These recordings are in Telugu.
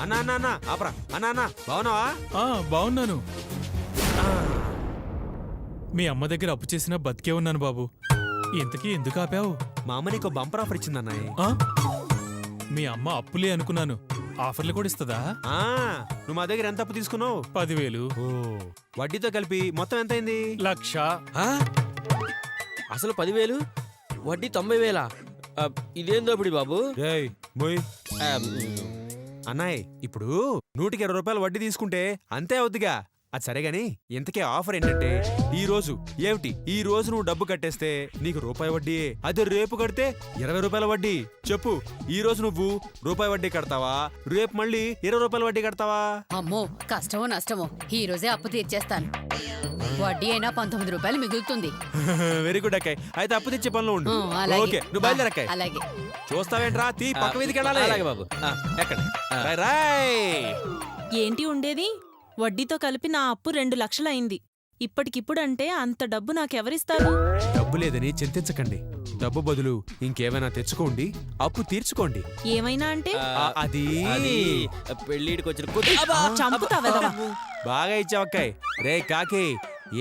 అన్నా అన్నా అన్నా ఆపరా. అన్నా అన్నా బాగున్నావా? బాగున్నాను. మీ అమ్మ దగ్గర అప్పు చేసినా బతికే ఉన్నాను బాబు. ఇంతకీ ఎందుకు ఆపావు? మా అమ్మ నీకు బంపర్ ఆఫర్ ఇచ్చిందన్నాయి. మీ అమ్మ అప్పులే అనుకున్నాను. ఆఫర్లు కూడా ఇస్తుందా? నువ్వు మా దగ్గర ఎంత అప్పు తీసుకున్నావు? 10,000. వడ్డీతో కలిపి మొత్తం ఎంత అయింది? 1,00,000. అసలు 10,000 వడ్డీ 90,000. ఇదేం దోపిడి బాబు? అన్నాయ్ ఇప్పుడు 120 రూపాయలు వడ్డీ తీసుకుంటే అంతే అవుద్దిగా. అది సరే గాని ఇంతకే ఆఫర్ ఏంటంటే ఈ రోజు నువ్వు డబ్బు కట్టేస్తే నీకు రూపాయి వడ్డీ, అదే రేపు కడితే 20 రూపాయల వడ్డీ. చెప్పు, ఈ రోజు నువ్వు రూపాయి వడ్డీ కడతావా, రేపు మళ్ళీ 20 రూపాయల వడ్డీ కడతావా? అమ్మో కష్టమో నష్టమో ఈ రోజే అప్పు తీర్చేస్తాను. వడ్డీ అయినా 19 రూపాయలు మిగులుతుంది. వెరీ గుడ్ అక్కాయ్. అయితే అప్పు తెచ్చే పనిలో ఉండు. ఓకే, నువ్వు బయలుదేరక్కాయ్. అలాగే. చూస్తావేంట్రా, తీ పక్క వీధికి వెళ్ళాలి. అలాగే బాబు. ఎక్కడ? ఏంటి ఉండేది? వడ్డీతో కలిపి నా అప్పు 2 లక్షలు అయింది. ఇప్పటికిప్పుడంటే అంత డబ్బు నాకెవరిస్తారు? డబ్బు లేదని చింతించకండి. డబ్బు బదులు ఇంకేమైనా తెచ్చుకోండి, అప్పు తీర్చుకోండి. ఏమైనా అంటే అది పెళ్ళిడికి వచ్చిన చంపుతావా? బాగా ఇచ్చావక్కాయ్. రే కాకి,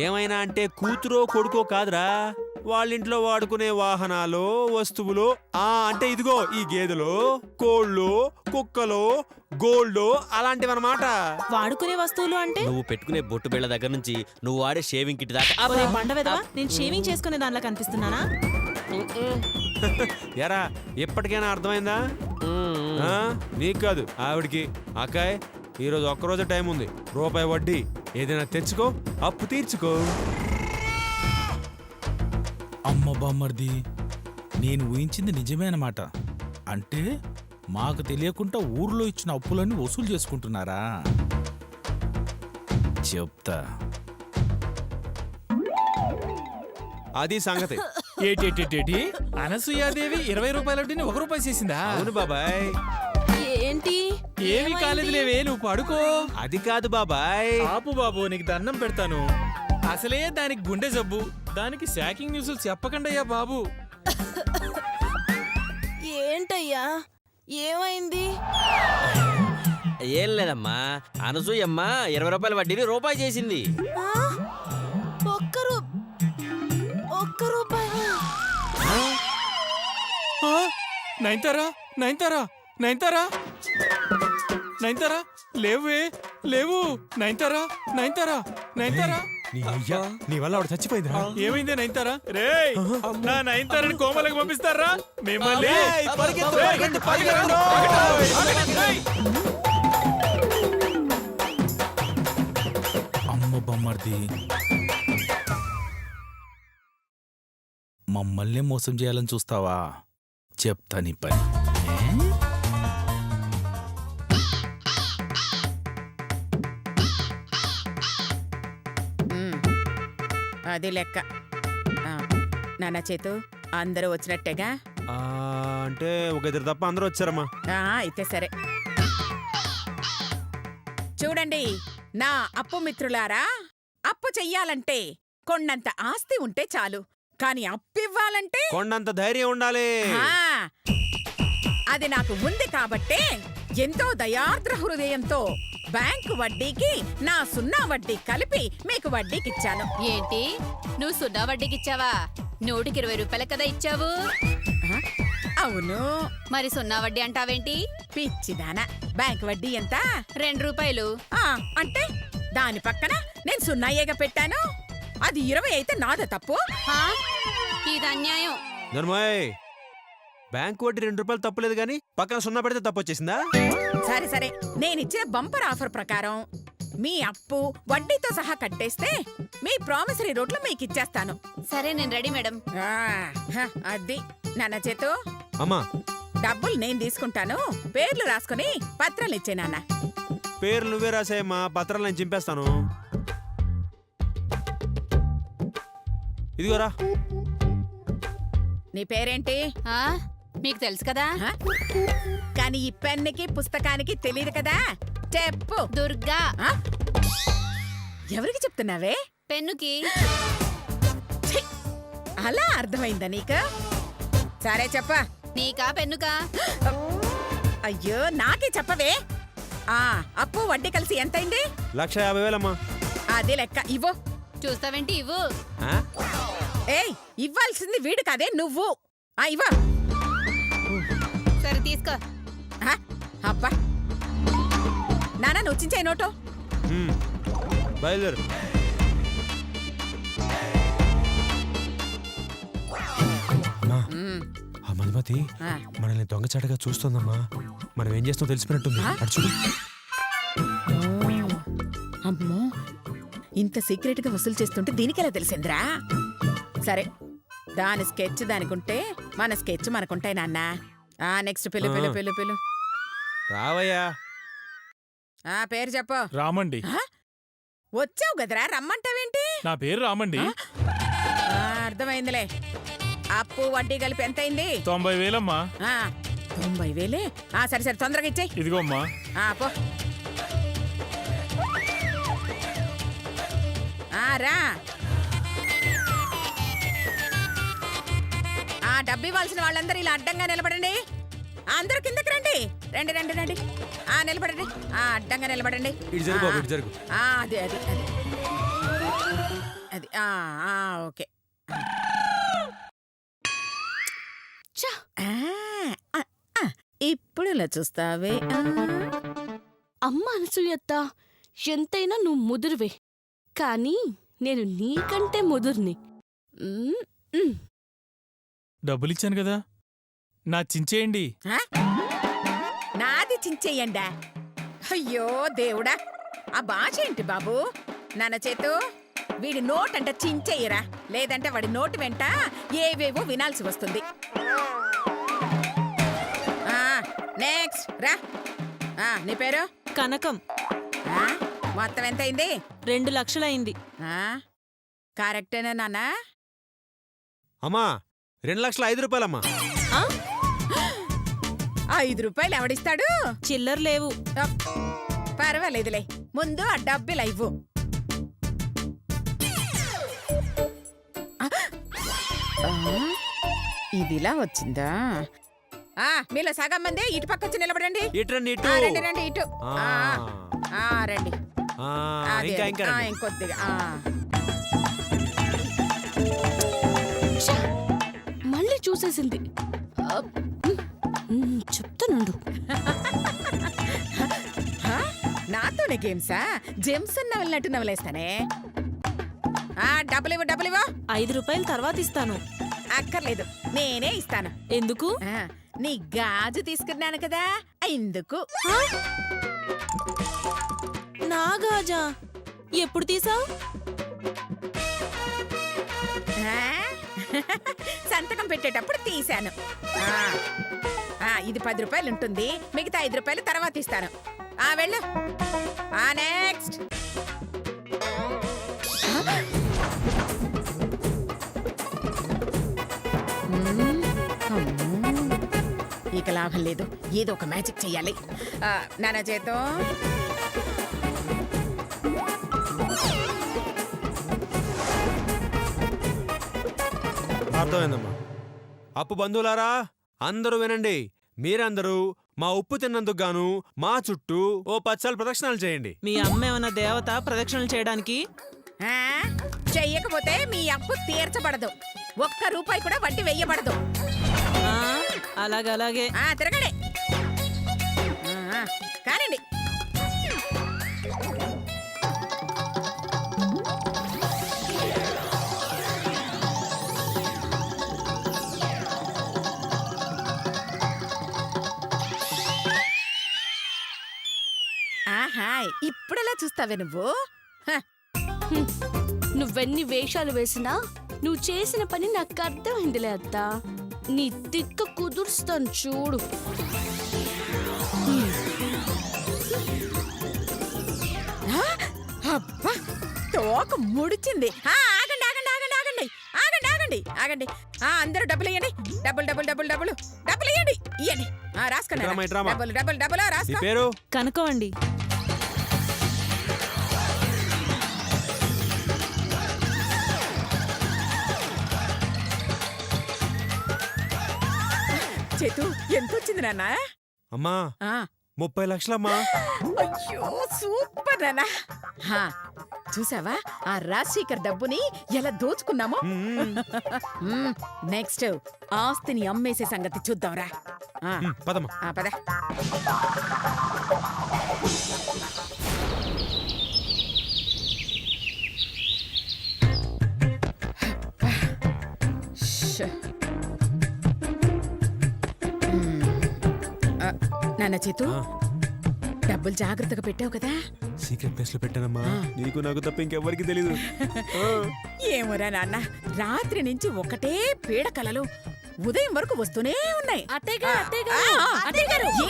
ఏమైనా అంటే కూతురో కొడుకో కాదురా, వాళ్ళింట్లో వాడుకునే వాహనాలు, వస్తువులు. అంటే ఇదిగో ఈ గేదెలో, కోళ్ళు, కుక్కలో, గోల్డ్ అలాంటివన్నమాట. వాడుకునే వస్తువులు అంటే నువ్వు పెట్టుకునే బొట్టు బిళ్ళ దగ్గర నుంచి నువ్వు వాడే షేవింగ్ కిట్ దాకా. బండవెదవా, నేను షేవింగ్ చేసుకునే దానిలో కనిపిస్తున్నానా? ఎరా, ఎప్పటికైనా అర్థమైందా? నీకు కాదు, ఆవిడికి. అక్కాయ్, ఈరోజు ఒక్కరోజు టైం ఉంది. రూపాయి వడ్డీ ఏదైనా తెచ్చుకో, అప్పు తీర్చుకో. అమ్మ బామ్మర్ది, నేను ఊహించింది నిజమే అన్నమాట. అంటే మాకు తెలియకుండా ఊర్లో ఇచ్చిన అప్పులన్నీ వసూలు చేసుకుంటున్నారా? చెప్తా. అది సంగతి. ఏటేటేటేటి, అనసూయాదేవి 20 రూపాయల వడ్డీని 1 రూపాయి చేసిందా? అవును బాబాయ్. ఏంటి? ఏమీ కాలేదులేవే, నువ్వు పడుకో. అది కాదు బాబాయ్. ఆపు బాబు, నీకు దండం పెడతాను. అసలే దానికి గుండె జబ్బు, దానికి షాకింగ్ న్యూస్లు చెప్పకండయ్యా బాబు. ఏంటయ్యా, ఏమైంది? ఏం లేదమ్మా, అనసూయమ్మ 20 రూపాయల వడ్డీని రూపాయి చేసింది. ఒక్క రూపాయి. నైన్తారా, నైన్తారా, నైన్తారా, నైన్తారా, లేవే, లేవు. నైన్తారా, నైన్తారా, నైన్తారా. నీ వల్ల ఆవిడ చచ్చిపోయిందిరా. ఏమైంది నైన్తారా? రే, నా నైన్తారని కోమలకు పంపిస్తారా మిమ్మల్ని? అమ్మ బామ్మర్ది, మమ్మల్ని మోసం చేయాలని చూస్తావా? చెప్తా నీ పని. అది లెక్క. నాన్న చేతు, అందరూ వచ్చినట్టేగా? అంటే ఒక ఇద్దరు తప్ప అందరూ వచ్చారమ్మా. అయితే సరే. చూడండి నా అప్పు మిత్రులారా, అప్పు చెయ్యాలంటే కొండంత ఆస్తి ఉంటే చాలు, కాని అప్పివ్వాలంటే కొండంత ధైర్యం ఉండాలి. అది నాకు ఉంది కాబట్టే ఎంతో దయార్ద్ర హృదయంతో బ్యాంకు వడ్డీకి నా 0 వడ్డీ కలిపి మీకు వడ్డీకిచ్చాను. ఏంటి, నువ్వు 0 వడ్డీకిచ్చావా? 120 రూపాయలు కదా ఇచ్చావు. అవును. మరి 0 వడ్డీ అంటావేంటి? పిచ్చిదానా, బ్యాంక్ వడ్డీ ఎంత? 2 రూపాయలు. అంటే దాని పక్కన నేను 0 పెట్టాను. అది 20 అయితే నాద తప్పు. ఇది అన్యాయం. నర్మాయ్, బ్యాంకు వడ్డీ 2 రూపాయలు తప్పులేదు గాని పక్కన 0 పెడితే తప్పు వచ్చేసిందా? సరే సరే, నేనిచ్చిన బంపర్ ఆఫర్ ప్రకారం మీ అప్పు వడ్డీతో సహా కట్టేస్తే మీ ప్రామిసరీ రోడ్లు మీకు ఇచ్చేస్తాను. సరే, నేను రెడీ మేడం. అది నాన్న చేతు. అమ్మా, డబ్బులు నేను తీసుకుంటాను, పేర్లు రాసుకుని పత్రాలు ఇచ్చే నాన్న. పేర్లు నువ్వే రాసాయమ్మా, పత్రాలు నేను చింపేస్తాను. ఇదిగోరా. నీ పేరేంటి? మీకు తెలుసు కదా. కానీ ఈ పెన్నుకి పుస్తకానికి తెలియదు కదా. చెప్పు. దుర్గా. ఎవరికి చెప్తున్నావే? పెన్నుకి. అలా అర్థమైందా నీకు? సరే చెప్ప. నీకా పెన్నుకా? అయ్యో, నాకే చెప్పవే. అప్పు వడ్డీ కలిసి ఎంతైంది? 1,50,000 అమ్మా. అదే లెక్క ఇవ్వు. చూస్తావేంటి ఇవ్వు. ఆ? ఏయ్, ఇవ్వాల్సింది వీడు కాదే నువ్వు. ఇవ్వ. సరే తీసుకో. అబ్బా నాన్న నువ్వు చించే నోటు. బయలుదేరు. అమ్మా, ఆ మధుమతి మనల్ని దొంగచాటగా చూస్తోందమ్మా. మనం ఏం చేస్తాం తెలిసిపోయినట్టుంది. అటు చూడు. అమ్మో, ఇంత సీక్రెట్ గా వసూలు చేస్తుంటే దీనికెలా తెలిసిందిరా? సరే, దాని స్కెచ్ దానికుంటే మన స్కెచ్ మనకుంటాయి నాన్న. నెక్స్ట్ పిలు పిలు పిలు పిలు. రావయ్యా. పేరు చెప్పు. రామండి. వచ్చావు కదరా, రమ్మంటావేంటి? నా పేరు రామండి. అర్థమైందిలే. అప్పు వడ్డీ కలిపి ఎంతైంది? 90,000 అమ్మా. 90,000. సరే సరే, తొందరగా ఇచ్చేయి. ఇదిగో అమ్మా. పో. రా. డబ్బు ఇవ్వాల్సిన వాళ్ళందరూ ఇలా అడ్డంగా నిలబడండి. అందరూ కిందకి రండి. రండి రండి రండి. నిలబడండి. అడ్డంగా నిలబడండి. ఇటు జరుగు బాబు, ఇటు జరుగు. అది అది అది అది ఓకే. ఇప్పుడు ఇలా చూస్తావే. అమ్మ అనసూయత్త, ఎంతైనా నువ్వు ముదురువే, కానీ నేను నీకంటే ముదుర్ని. డబ్బులిచ్చాను కదా, నా చించేయండి. నాది చించేయండా? అయ్యో దేవుడా, ఆ భాష ఏంటి బాబు? నాన్న చేతు, వీడి నోటంట చించేయరా, లేదంటే వాడి నోటి వెంట ఏవేవో వినాల్సి వస్తుంది. నెక్స్ట్ రా. నీ పేరు? కనకం. మొత్తం ఎంతైంది? 2 లక్షలైంది. కరెక్టేనా నాన్న? అమ్మా, 2,05,000 అమ్మా. 5 రూపాయలు ఎవడిస్తాడు? చిల్లర లేవు. పర్వాలేదులే, ముందు ఆ డబ్బులు ఇవ్వు. ఇదిలా వచ్చిందా? మీలో సగం మంది ఇటు పక్క వచ్చి నిలబడండి. ఇటు రండి రండి ఇటు. రండి. ఇంకా ఇంకా రండి. ఇంకొద్దిగా. మళ్ళీ చూసేసింది. చెప్తానుండు. నాతోనే గేమ్సా? జెమ్స్ నవలినట్టు నవలేస్తానే. డబ్బులు ఇవ్వు, డబ్బులు ఇవ్వు. 5 రూపాయలు తర్వాత ఇస్తాను. అక్కర్లేదు, నేనే ఇస్తాను. ఎందుకు? నీ గాజు తీసుకున్నాను కదా, ఎందుకు? నా గాజా? ఎప్పుడు తీసావు? సంతకం పెట్టేటప్పుడు తీశాను. ఇది 10 రూపాయలు ఉంటుంది, మిగతా 5 రూపాయలు తర్వాత ఇస్తాను. వెళ్ళు. నెక్స్ట్. ఇక లాభం లేదు, ఏదో ఒక మ్యాజిక్ చెయ్యాలి. నాన్న చేతో అర్థమైందమ్మా. అప్పు బంధువులారా, అందరూ వినండి. మీరందరూ మా ఉప్పు తిన్నందుకు గాను మా చుట్టూ ఓ 10 సార్లు ప్రదక్షిణాలు చేయండి. మీ అమ్మ ఏమన్నా దేవత ప్రదక్షిణలు చేయడానికి? చెయ్యకపోతే మీ అప్పు తీర్చబడదు, 1 రూపాయి కూడా వడ్డీ వెయ్యబడదు. అలాగే. తిరగండి, కానండి. ఇప్పుడెలా చూస్తావే నువ్వు? నువ్వెన్ని వేషాలు వేసినా నువ్వు చేసిన పని నాకు అర్థమైందిలే అత్త. నీ తిక్క కుదురుస్తాను చూడు. అబ్బా, తోక ముడిచింది. ఆగండి ఆగండి ఆగండి ఆగండి ఆగండి ఆగండి ఆగండి. అందరూ డబ్బులు ఇవ్వండి. డబ్బులు డబ్బులు డబ్బులు డబ్బులు డబ్బులు ఇవ్వండి. ఇవ్వండి, రాసుకోండి. డబ్బులు డబ్బులు డబ్బులు రాసుకో. పేరు? కనకం అండి. చేతు, ఎంత వచ్చింది నాన్న? అమ్మా, 30 లక్షలమ్మా. అయ్యో సూపర్ నాన్న. హా, చూసావా ఆ రాజశేఖర్ డబ్బుని ఎలా దోచుకున్నామో. నెక్స్ట్ ఆస్తిని అమ్మేసే సంగతి చూద్దాంరా. పదమ్మా. పద. నాన్న చేతు డబ్బులు జాగ్రత్తగా పెట్టావు కదా. సీక్రెట్ ప్లేస్ లో పెట్టానమ్మా. నీకు నాకు తప్ప ఇంకెవ్వరికి తెలీదు. ఏమోరా నాన్న, రాత్రి నుంచి ఒకటే పీడ కలలు ఉదయం వరకు వస్తూనే ఉన్నాయి.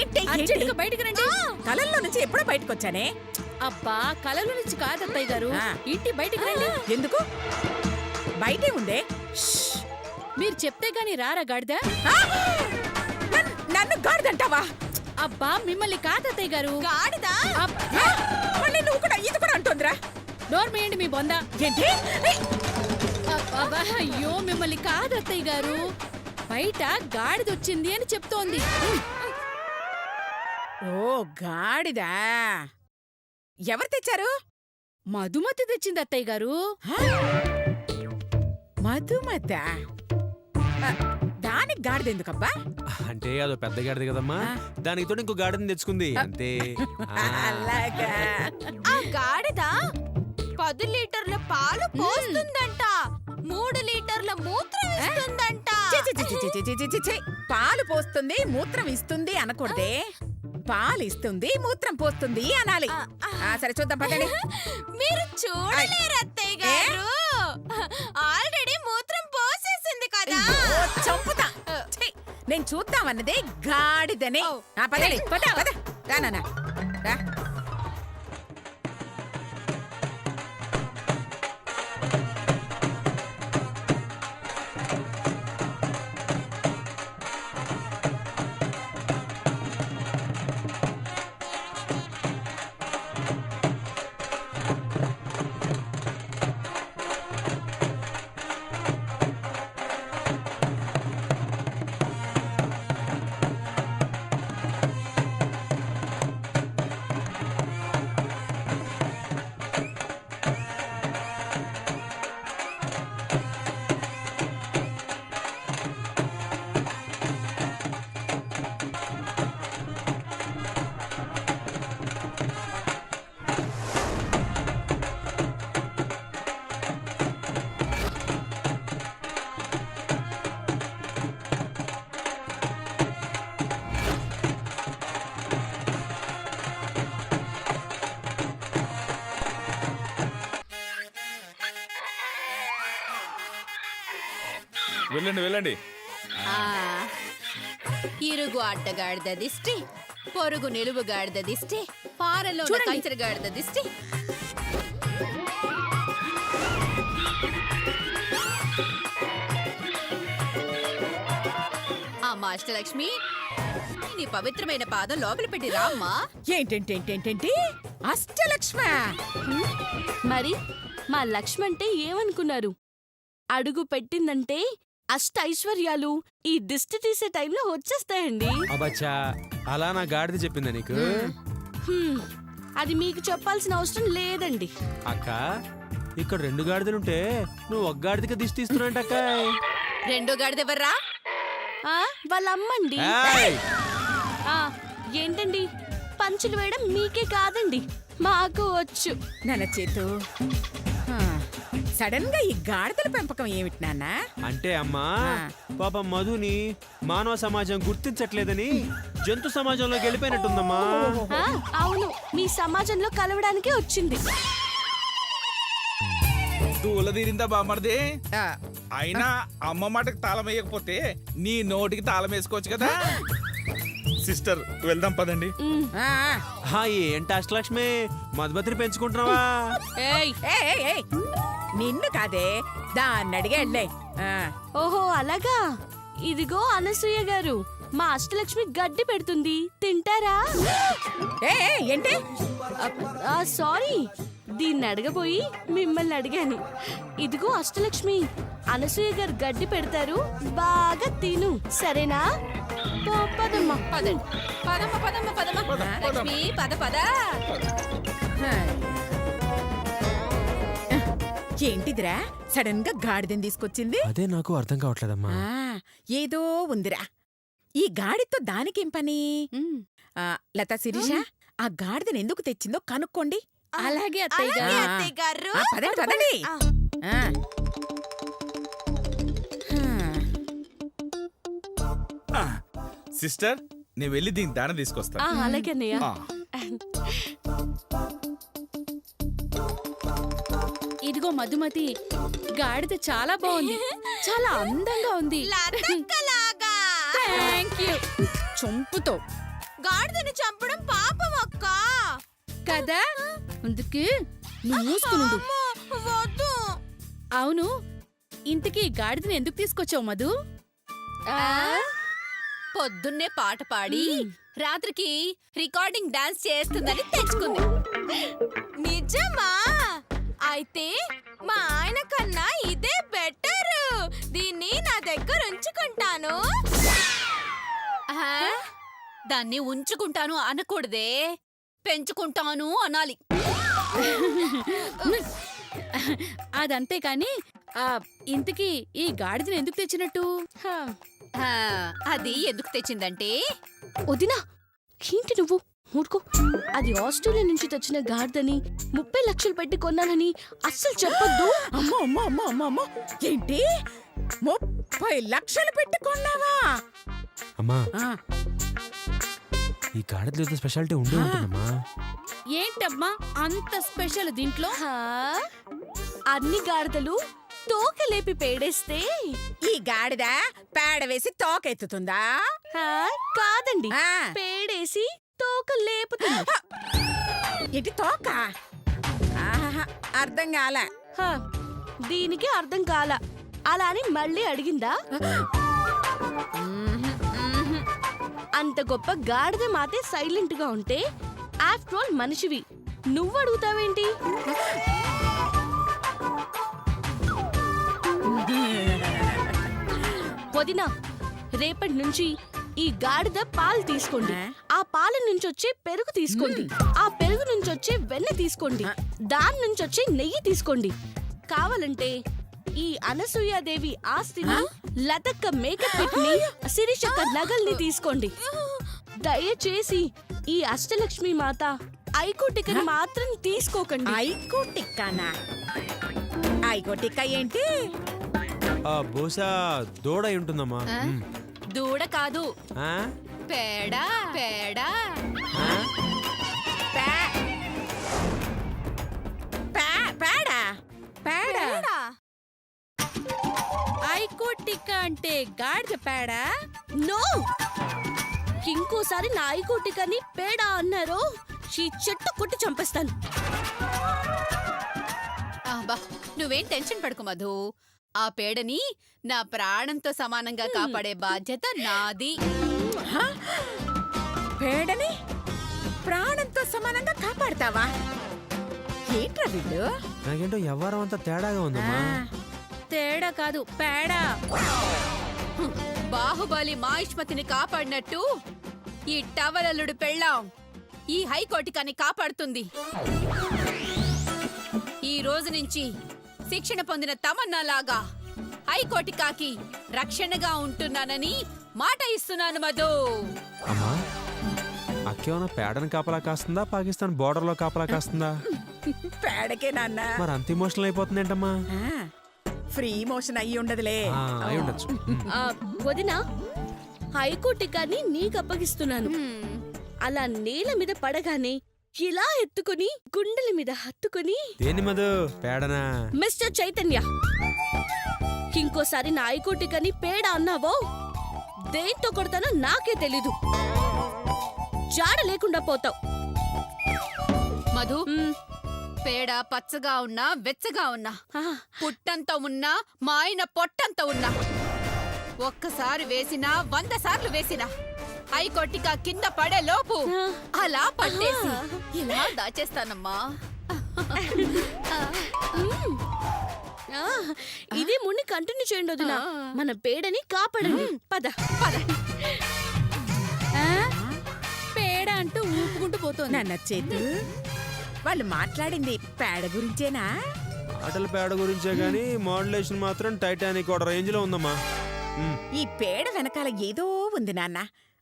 ఏంటి? బయటికి రండి. కలల్లో నుంచి ఎప్పుడో బయటకు వచ్చానే. అబ్బా కలల నుంచి కాదు అత్తయ్య గారు, ఇంటి బయటికి రండి. ఎందుకు? బయటే ఉందే. మీరు చెప్తే గాని రారా గాడిద. ఆ! నన్ను గాడిదంటావా? అబ్బా మిమ్మల్ని కాదత్తయ్య గారు. గాడిదా? మళ్ళీ నువ్వు కూడా ఇది కూడా అంటుందిరా. నోర్మేయండి మీ బొంద. ఏంటి? అబ్బా అయ్యో మిమ్మల్ని కాదత్తయ్య గారు, బయట గాడిదొచ్చింది అని చెప్తోంది. ఓ గాడిదా? ఎవరు తెచ్చారు? మధుమతి తెచ్చింది అత్తయ్య గారు. మధుమత? దానికి గాడిదెందుకబ్బా? అంటే అదో పెద్ద గాడిద కదమ్మా, దానికి తోడు ఇంకో గాడిదని తెచ్చుకుంది అంతే. అలాగా. ఆ గాడిద 10 లీటర్ల పాలు పోస్తుందంట, 3 లీటర్ల మూత్రం ఇస్తుందంట. చి. పాలు పోస్తుంది మూత్రం ఇస్తుంది అనకూడదే, పాలు ఇస్తుంది మూత్రం పోస్తుంది అనాలి. సరే చూద్దాం పదండి. మీరు చూడలేరు అత్తయ్య గారు, ఆల్రెడీ మూత్రం పోసేసింది కదా. చంపుతా. ఛీ, నేను చూద్దామన్నదే గాడిదనే. పదండి పద పద. రా నాన్న రా. వెళ్ళండి. ఇరుగు అడ్డగాడిద దిష్టి, పొరుగు నిలువు గాడిద దిష్టి, పారలో కంచెర గాడిద దిష్టి. అమ్మా అష్టలక్ష్మి, నీ పవిత్రమైన పాదం లోపల పెట్టి రామ్మా. ఏంటేంటేంటేంటి? అష్టలక్ష్మ? మరి మా లక్ష్మి అంటే ఏమనుకున్నారు? అడుగు పెట్టిందంటే అష్ట ఐశ్వర్యాలు ఈ దిష్టి తీసే టైంలో వచ్చేస్తాయండి. అబ్బచ్చా, అలా నా గాడిద చెప్పిందా నీకు? అది మీకు చెప్పాల్సిన అవసరం లేదండి. అక్క, ఇక్కడ 2 గాడిదలుంటే నువ్వు ఒక గాడిదకి దిష్టి తీస్తున్నట్టక్క. రెండో గాడిద ఎవర్రా? వాళ్ళ అమ్మండి. ఏంటండి, పంచులు వేయడం మీకే కాదండి, మాకు వచ్చు. నాన్న చేతు, సడన్ గా ఈ గాడిదల పెంపకం ఏమిటి నాన్న? అంటే అమ్మా, పాపం మధుని మానవ సమాజం గుర్తించట్లేదని జంతు సమాజంలోకి వెళ్ళిపోయినట్టుందమ్మా. అవును, మీ సమాజంలో కలవడానికే వచ్చింది. దూలదీరిందా బామర్ది? ఆ, అయినా అమ్మ మాటకి తాళం వేయకపోతే నీ నోటికి తాళం వేసుకోవచ్చు కదా. సిస్టర్ వెళ్దాం పదండి. ఏంటి అష్టలక్ష్మి, మధుమతిని పెంచుకుంటున్నావా? ఏయ్, నిన్ను కాదే, దాన్ని అడిగే వెళ్ళే. ఓహో అలాగా. ఇదిగో అనసూయ గారు, మా అష్టలక్ష్మి గడ్డి పెడుతుంది, తింటారా? ఏ ఏ, ఏంటి సారీ, దీన్ని అడగబోయి మిమ్మల్ని అడిగాను. ఇదిగో అష్టలక్ష్మి, అనసూయ గారు గడ్డి పెడతారు, బాగా తిను, సరేనా? పదమ్మా. పదండి పదమ్మ పదమ్మ పదమ్మ లక్ష్మి పద పద. ఏంటిదిరా సడన్ గా గాడిదని తీసుకొచ్చింది? అదే నాకు అర్థం కావట్లేదమ్మా. ఏదో ఉందిరా. ఈ గాడితో దానికేం పని? లతా శిరీష, ఆ గాడిదని ఎందుకు తెచ్చిందో కనుక్కోండి. అలాగే అత్తయ్య గారు. పదండి పదండి. సిస్టర్, నేను వెళ్ళి దీనికి దాన తీసుకొస్తా. అలాగే అన్నయ్య. ఇదిగో మధుమతి, గాడిద చాలా బాగుంది, చాలా అందంగా ఉంది. థాంక్యూ. చంపుతో గాడిదని చంపడం పాపం అక్క కదా, అందుకే నువ్వు మూసుకునుండు. వద్దు. అవును, ఇంతకీ గాడిదని ఎందుకు తీసుకొచ్చావు మధు? పొద్దున్నే పాట పాడి రాత్రికి రికార్డింగ్ డాన్స్ చేస్తుందని తెచ్చుకుంది. నిజమా? అయితే మా ఆయన కన్నా ఇదే బెటర్. దీన్ని నా దగ్గర ఉంచుకుంటాను. దాన్ని ఉంచుకుంటాను అనకూడదే, పెంచుకుంటాను అనాలి. అదంతే కాని ఇంతకీ ఈ గాడిదని ఎందుకు తెచ్చినట్టు? అది ఎందుకు తెచ్చిందంటే, వదినా, ఏంటి నువ్వు ఊరుకో. అది ఆస్ట్రేలియా నుంచి తెచ్చిన గాడిదని 30 లక్షలు పెట్టి కొన్నానని అస్సలు చెప్పొద్దు. అమ్మో అమ్మో అమ్మో అమ్మో అమ్మో, ఏంటి 30 లక్షలు పెట్టుకున్నావా? అమ్మా, ఈ గాడిదలో ఏదో స్పెషాలిటీ ఉండే ఉంటుందమ్మా. ఏంటమ్మా అంత స్పెషల్ దీంట్లో? అన్ని గాడిదలు తోక లేపి పేడేస్తే ఈ గాడిద పేడ వేసి తోకెత్తుతుందా? కాదండి, ఆ. పేడేసి తోక లేపుతుంది. ఇటు తోక? ఆహాహా, అర్థం కాల. దీనికి అర్థం కాల. అలా అని మళ్ళీ అడిగిందా? అంత గొప్ప గాడిద మాతే సైలెంట్ గా ఉంటే ఆఫ్టర్ ఆల్ మనిషివి, నువ్వు అడుగుతావేంటి? వదినా, రేపటి నుంచి ఈ గాడిద పాలు తీసుకోండి, ఆ పాల నుంచి వచ్చే పెరుగు తీసుకోండి, ఆ పెరుగు నుంచి వచ్చే వెన్న తీసుకోండి, దాని నుంచి వచ్చే నెయ్యి తీసుకోండి. కావాలంటే ఈ అనసూయాదేవి ఆస్తిని, లతక్క మేకప్ కిట్ ని, శిరీషక్క నగల్ని తీసుకోండి. దయచేసి ఈ అష్టలక్ష్మి మాత ఐకోటికని మాత్రం తీసుకోకండి. ఐకోటిక్కానా? ఐకోటిక్క ఏంటి? బహుశా దూడ అయి ఉంటుందమ్మా. దూడ కాదు, ఆ? పేడ పేడ. పేడ పేడ. ఐకోటిక్క అంటే గాడిద పేడ? నో, ఇంకోసారి నా ఐకోటికని పేడ అన్నారో ఈ చెట్టు కొట్టి చంపేస్తాను. నువ్వేం టెన్షన్ పడుకో మధు, ఆ పేడని నా ప్రాణంతో సమానంగా కాపాడే బాధ్యత నాది. పేడని ప్రాణంతో సమానంగా కాపాడతావా? ఏంట్రా వీళ్ళు? నాకేంటో వ్యవహారం అంతా తేడాగా ఉందమ్మా. తేడా కాదు, పేడ. బాహుబలి మాహిష్మతిని కాపాడినట్టు ఈ టవలల్లుడు పెళ్ళాం ఈ హైకోటికాన్ని కాపాడుతుంది. ఈ రోజు నుంచి శిక్షణ పొందిన తమన్నాలాగా హైకోటికాకి రక్షణగా ఉంటున్నానని మాట ఇస్తున్నాను మధు. అమ్మా, అక్కేమన్నా పేడని కాపలా కాస్తుందా, పాకిస్తాన్ బోర్డర్ లో కాపలా కాస్తుందా? పేడకే నాన్న. మరి అంత ఎమోషనల్ అయిపోతుంది ఏంటమ్మా? ఫ్రీ మోషన్ అయ్యి ఉండదులే. అయి ఉండొచ్చు. వదినా, హైకోటికాన్ని నీకు అప్పగిస్తున్నాను. అలా నేల మీద పడగానే ఇలా ఎత్తుకుని గుండెల మీద హత్తుకుని. దేని మధు, పేడనా? మిస్టర్ చైతన్య, ఇంకోసారి నా ఐకోటికని పేడ అన్నావో దేంతో కొడతానో నాకే తెలీదు. జాడ లేకుండా పోతావు. మధు, పేడ పచ్చగా ఉన్నా వెచ్చగా ఉన్నా, పుట్టంత ఉన్నా మా ఆయన పొట్టంత ఉన్నా ఒక్కసారి వేసినా 100 సార్లు వేసినా ఐకొట్టిక కింద పడే లోపు అలా పట్టేసి ఇలా దాచేస్తానమ్మా. ఆ, ఇదే మున్ని కంటిన్యూ చేయండి వదినా. మన పేడని కాపాడండి. పద పద. ఆ? పేడ అంటూ ఊపుకుంటూ పోతోంది. నాన్న చేతు వాళ్ళు మాట్లాడింది పేడ గురించేనా? ఆటల పేడ గురించే గానీ మోడ్యులేషన్ మాత్రం టైటానిక్ ఒక రేంజ్ లో ఉందమ్మా. ఈ పేడ వెనకాల ఏదో ఉంది నాన్న.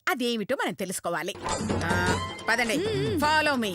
అదేమిటో మనం తెలుసుకోవాలి. పదండి, ఫాలో మీ.